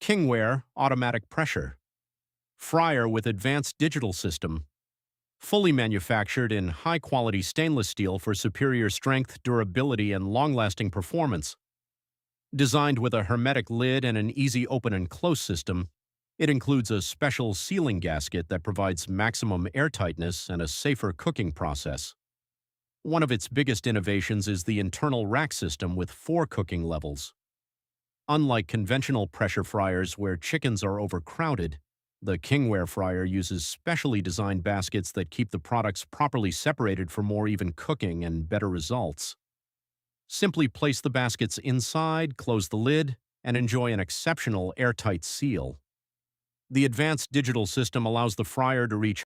KINGWARE Automatic Pressure Fryer with advanced digital system, fully manufactured in high-quality stainless steel for superior strength, durability, and long-lasting performance. Designed with a hermetic lid and an easy open and close system, it includes a special sealing gasket that provides maximum airtightness and a safer cooking process. One of its biggest innovations is the internal rack system with 4 cooking levels. Unlike conventional pressure fryers where chickens are overcrowded, the KINGWARE fryer uses specially designed baskets that keep the products properly separated for more even cooking and better results. Simply place the baskets inside, close the lid, and enjoy an exceptional airtight seal. The advanced digital system allows the fryer to reach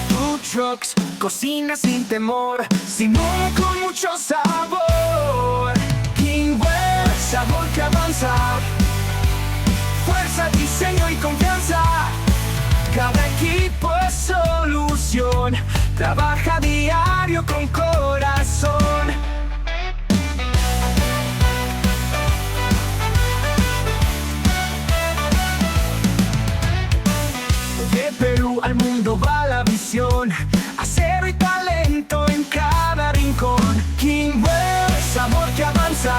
Food trucks, cocina sin temor, simula con mucho sabor. KINGWARE, sabor que avanza, fuerza, diseño y confianza. Cada equipo es solución, trabaja diario con corazón. De Perú al mundo va la visión, acero y talento en cada rincón. KINGWARE, sabor que avanza.